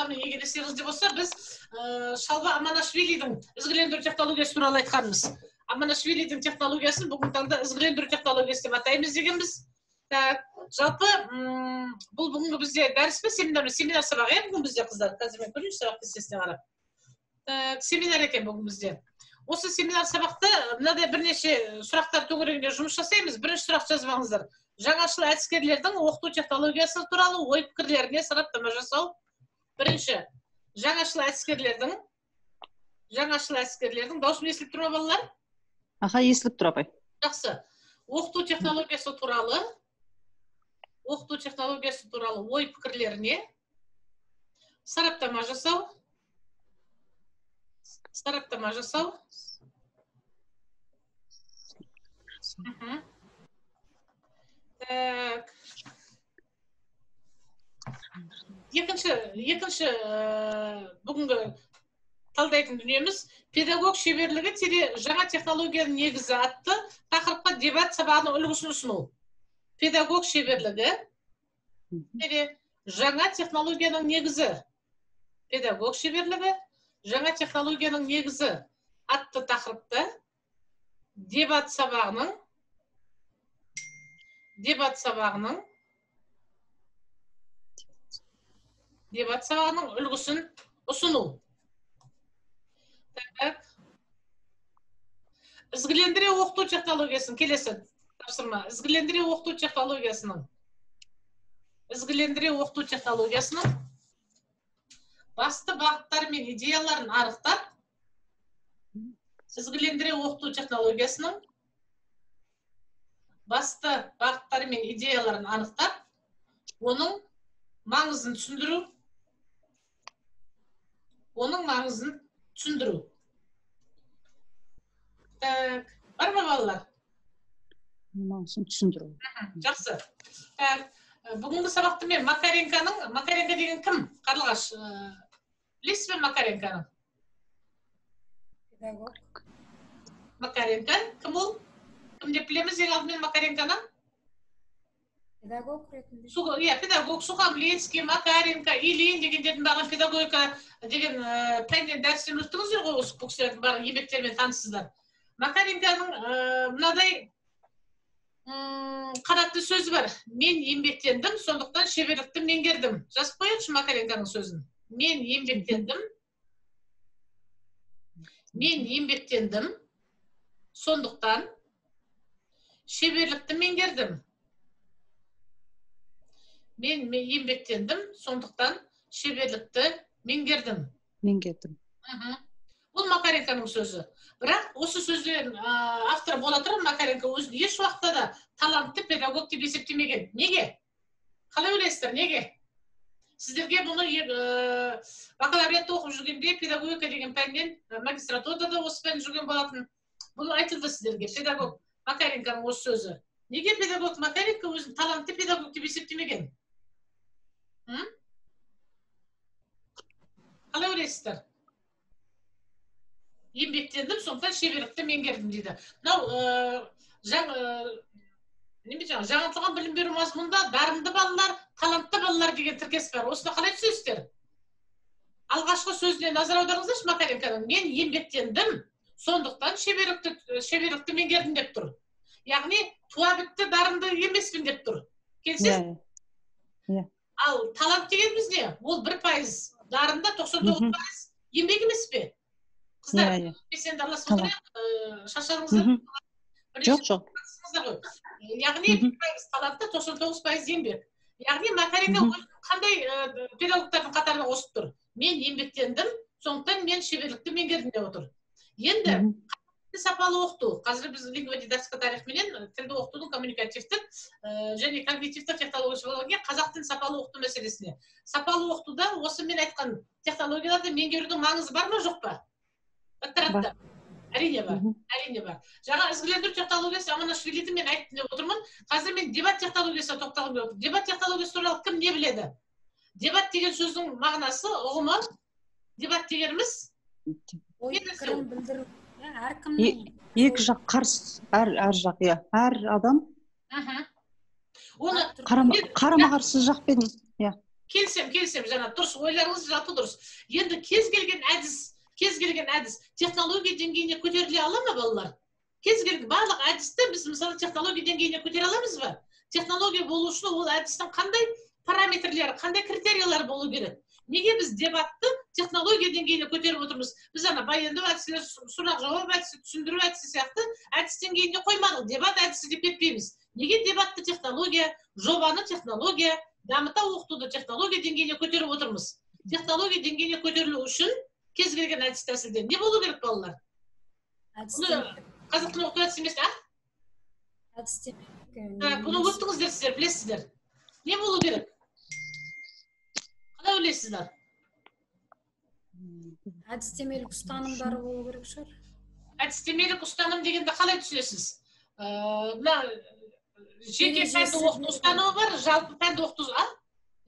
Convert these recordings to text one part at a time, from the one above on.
яғни егер естеріңізде болса, біз Шалва Аманашвилидің ізгілендіру технологиясы туралы айтқанбыз. Аманашвилидің технологиясын бүгін таңда ізгілендіру технологиясы деп атаймыз дегенбіз. Жалпы бұл бүгінгі бізде дәріс пе, семинар сабақ, бүгін бізде қыздар. Қазір мен көрейінші сабақ кестесіне қарап. Семинар екен бүгін бізде. Осы семинар сабақта мынадай бірнеше сұрақтар төңірегінде жұмыс жасаймыз. Бірінші сұрақ жазбаңыздар. Жаңашыл әдіскерлердің оқыту технологиясы туралы ой пікірлеріне сараптама жасау. Бірінші, жаңашыл әдіскерлердің даусым естіліп тұр ма балалар? Аха, естіліп тұр апай. Жақсы. Оқыту технологиясы туралы ой пікірлеріне сараптама жасау. Екінші бүгінгі талдайтын дүниеміз педагог шеберлігі жаңа технологияның негізі атты тақырыпқа дебат сабағының үлгісін ұсыну. Педагог шеберлігі жаңа технологияның негізі. Педагог шеберлігі жаңа технологияның негізі атты тақырыпта дебат сабағының үлгісін ұсыну. Ізгілендіре оқыту технологиясын, келесі тапсырма. Ізгілендіре оқыту технологиясының басты бағыттары мен идеяларын анықтап, ізгілендіре оқыту технологиясының басты бағыттары мен идеяларын анықтап, оның маңызын түсіндіру. Бар ма балалар? Маңызын түсіндіру. Жақсы. Бүгінгі сабақты мен Макаренко деген кім? Қарлығаш, білесіз бе Макаренконы? Педагог. Макаренко, кім ол? Кім деп білеміз ең алдымен Макаренконы? Педагог ретінде. Педагог, Сухомлинский, Макаренко, Ильин дегендердің барлығы педагогика деген пәннен дәрістен өттіңіздер ғой, осы бұл кісілердің барлығы еңбектерімен таныссыздар. Макаренконың мынадай қаратты сөзі бар. Мен еңбектендім, сондықтан шеберлікті меңгердім. Жазып қояйықшы Макаренконың сөзін. Мен еңбектендім, сондықтан шеберлікті меңгердім. Бұл Макаренконың сөзі. Бірақ осы сөзден автор бола тұра Макаренко өзін еш уақытта да талантты педагог деп есептемеген. Неге? Қалай ойлайсыздар, неге? Сіздерге бұны бакалавриатта оқып жүргенде педагогика деген пәннен магистратурада да осы пән жүрген болатын. Бұл айтылды сіздерге, педагог Макаренконың осы сөзі. Неге педагог Макаренко өзін талантты педагог деп есептемеген? Қалай ойлайсыздар? Еңбектендім, сондықтан шеберлікті меңгердім дейді. Жаңартылған білім беру мазмұнында дарынды балалар, талантты балалар деген тіркес бар. Осыны қалай түсінесіздер? Алғашқы сөзіне назар аударыңыздаршы Макаренконың. Мен еңбектендім, сондықтан шеберлікті меңгердім деп тұр. Яғни туа бітті дарынды емеспін деп тұр. Келсіз? Ал талант дегеніміз не? Ол 1%, дарында 99% еңбек емес пе? Қыздар, бесенді араласып отырайық, шашарыңыздар. Жоқ. Яғни 1% талантта 99% еңбек. Яғни Макаренко қандай педагогтардың қатарына қосып тұр? Мен еңбектендім, сондықтан мен шеберлікті меңгердім деп отыр. Енді сапалы оқыту. Қазір біз лингводидактика тарихменен тілді оқытудың коммуникативтік және когнитивтік технология қазақ тілін сапалы оқыту мәселесіне. Сапалы оқытуда осы мен айтқан технологияларды меңгерудің маңызы бар ма, жоқ па? Докторатта. Әрине бар. Жаңа ізгілендіру технологиясы Аманашвилиді мен айттым деп отырмын. Қазір мен дебат технологиясына тоқталғым келіп отыр. Дебат технологиясы туралы кім не біледі? Дебат деген сөздің мағынасы, ұғымы, дебат дегеніміз ой пікірін білдіру. Екі жақ қарсы, әр жақ, әр адам қарама қарсы жақпен келсем жана дұрыс, ойларыңыз жалпы дұрыс. Енді кез келген әдіс технология деңгейіне көтеріле ала ма балалар? Кез келген барлық әдісті біз мысалы технология деңгейіне көтере аламыз ба? Технология болу үшін ол әдістің қандай параметрлері, қандай критериялар болу керек? Неге біз дебатты технология деңгейіне көтеріп отырмыз? Біз ана баяндау әдісі, сұрақ жауап әдісі, түсіндіру әдісі сияқты әдіс деңгейіне қоймадық. Дебат әдісі деп кетпейміз. Неге дебатты технология, жобаны технология, дамыта оқытуды технология деңгейіне көтеріп отырмыз? Технология деңгейіне көтерілу үшін кез келген әдіс тәсілдер не болу керек балалар? Қазақ тілін оқыту әдісі емес, бұны өттіңіздер сіздер, білесіздер. Не болу керек? Қалай ойлайсыздар? Әдістемелік ұстанымдары болу керек шығар. Әдістемелік ұстаным дегенде қалай түсінесіз? Жеке пәнді оқыту ұстанымы бар, жалпы пәнді оқыту,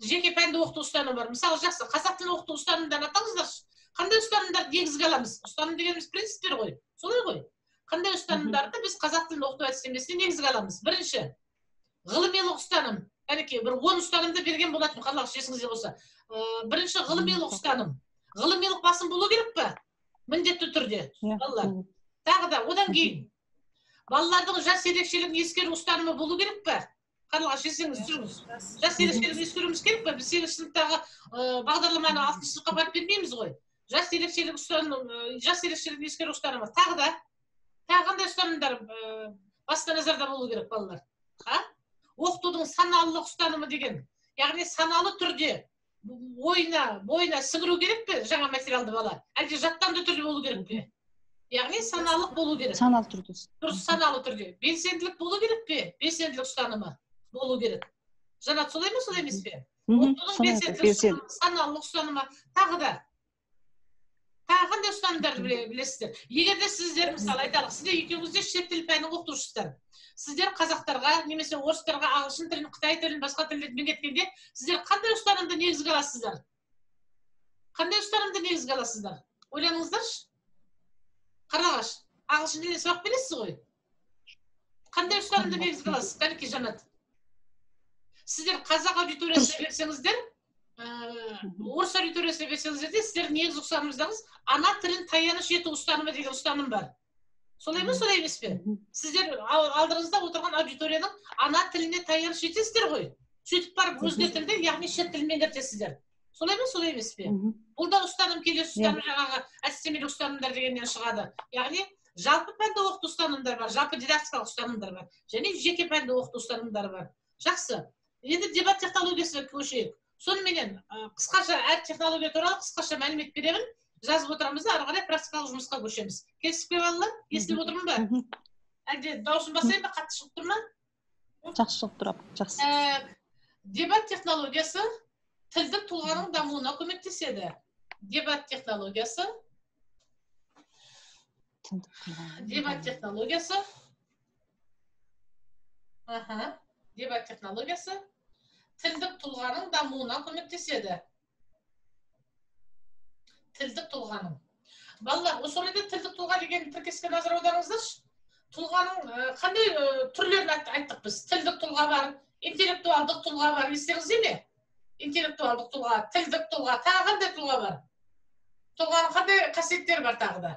жеке пәнді оқыту ұстанымы бар. Мысалы, жақсы, қазақ тілін оқыту ұстанымдарын атаңыздаршы. Қандай ұстанымдарды негізге аламыз? Ұстаным дегеніміз принциптер ғой. Солай ғой. Қандай ұстанымдарды біз қазақ тілін оқыту әдістемесіне негізге аламыз? Бірінші, ғылымилық ұстаным. Әнекей, бір 10 ұстанымды берген болатын, қалағыз есіңізде болса. Бірінші, ғылымилық ұстаным. Ғылымилық басым болу керек па? Міндетті түрде. Балалар. Тағы да, одан кейін. Балалардың жас ерекшелігін ескеру ұстанымы болу керек па? Қарлығаш, есіңіз жүріңіз. Жас ерекшелігін ескеруіміз керек па? Біз 8 сыныптағы бағдарламаны 6 сыныпқа барып бермейміз ғой. Жас ерекшелігін ескеру ұстанымы. Тағы да, қандай ұстанымдар басты назарда болу керек балалар? Оқытудың саналылық ұстанымы деген. Яғни саналы түрде бойына сіңіру керек пе жаңа материалды бала? Әлде жаттанды түрде болу керек пе? Яғни саналық болу керек. Саналы түрде. Дұрыс, саналы түрде. Белсенділік болу керек пе? Белсенділік ұстанымы болу керек. Жанат, солай ма, солай емес пе? Оқытудың белсенділік саналылық ұстанымы. Тағы да. Тағы қандай ұстанымдарды білесіздер? Егер де сіздер, мысалы айталық, сіздер екеуіңізде шет тіл пәнінің оқытушысыздар. Сіздер қазақтарға, немесе орыстарға ағылшын тілін, қытай тілін, басқа тілдерді меңгерткенде, сіздер қандай ұстанымды негізге аласыздар? Қандай ұстанымды негізге аласыздар? Ойланыңыздаршы. Қарағаш, ағылшын тіліне сабақ бересіз ғой? Қандай ұстанымды негізге аласыз? Кәнекей, Жанат. Сіздер қазақ аудиториясына берсеңіздер, орыс аудиториясына берсеңіздер де, сіздер негізгі ұстанымыңыздағыз ана тілін таяныш ету ұстанымы деген ұстаным бар. Солай ма, солай емес пе? Сіздер алдыңызда отырған аудиторияның ана тіліне таяныш етесіздер ғой. Сөйтіп барып өзге тілді, яғни шет тілін меңгертесіздер. Солай ма, солай емес пе? Бұл да ұстаным, келесі ұстаным жаңағы әдістемелік ұстанымдар дегеннен шығады. Яғни жалпы пәнді оқыту ұстанымдар бар, жалпы дидактикалық ұстанымдар бар, және жеке пәнді оқыту ұстанымдар бар. Жақсы. Енді дебат технологиясына көшейік. Соныменен қысқаша әр технология туралы қысқаша мәлімет беремін. Жазып отырамыз да, ары қарай практикалық жұмысқа көшеміз. Келісіп пе балалар? Естіліп отырмын ба? Әлде дауысын басайын ба, қатты шығып тұр ма? Жақсы шығып тұр, жақсы. Дебат технологиясы тілдік тұлғаның дамуына көмектеседі. Дебат технологиясы тілдік тұлғаның дамуына көмектеседі. Тілдік тұлғаның. Балалар, осы орайда тілдік тұлға деген тіркеске назар аударыңыздаршы. Тұлғаның қандай түрлерін айттық біз? Тілдік тұлға бар, интеллектуалдық тұлға бар, естеріңізде ме? Интеллектуалдық тұлға, тілдік тұлға, тағы қандай тұлға бар? Тұлғаның қандай қасиеттері бар тағы да?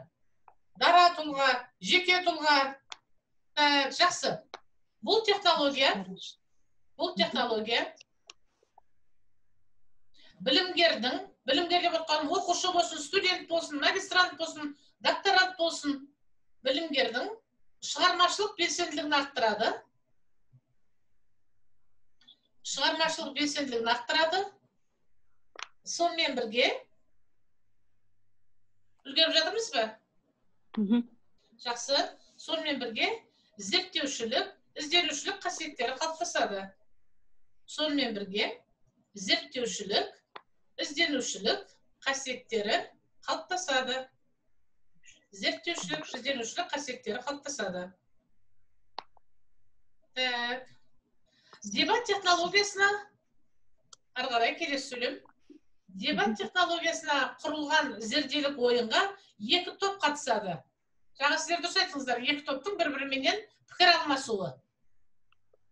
Дара тұлға, жеке тұлға. Жақсы. Бұл технология білімгер деп отқан оқушы болсын, студент болсын, магистрант болсын, докторант болсын, білімгердің шығармашылық белсенділігін арттырады. Сонымен бірге үлгеріп жатырмыз ба? Жақсы. Сонымен бірге зерттеушілік, ізденушілік қасиеттері қалыптасады. Сонымен бірге зерттеушілік, ізденушілік қасиеттері қалыптасады. Зерттеушілік, ізденушілік қасиеттері қалыптасады. Дебат технологиясына ары қарай келесі сөйлем. Дебат технологиясына құрылған зерделік ойынға екі топ қатысады. Жаңа сіздер дұрыс айтыңыздар, екі топтың бір-біріменен пікір алмасуы.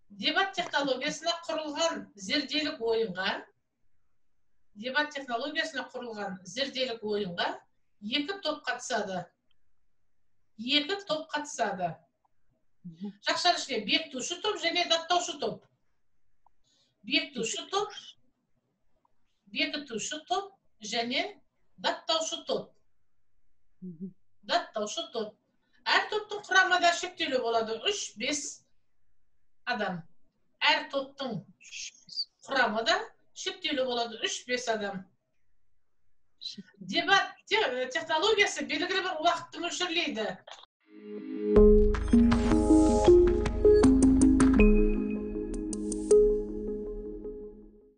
Дебат технологиясына құрылған зерделік ойынға дебат технологиясына құрылған зерделік ойынға 2 топ қатысады. 2 топ қатысады. Жақшар ішінде бекітуші топ және даттаушы топ. Бекітуші топ және даттаушы топ. Даттаушы топ. Әр топтың құрамада шектеулі болады 3-5 адам. Әр топтың құрамада шектеулі болады 3-5 адам. Дебат технологиясы белгілі бір уақытты мөлшерлейді.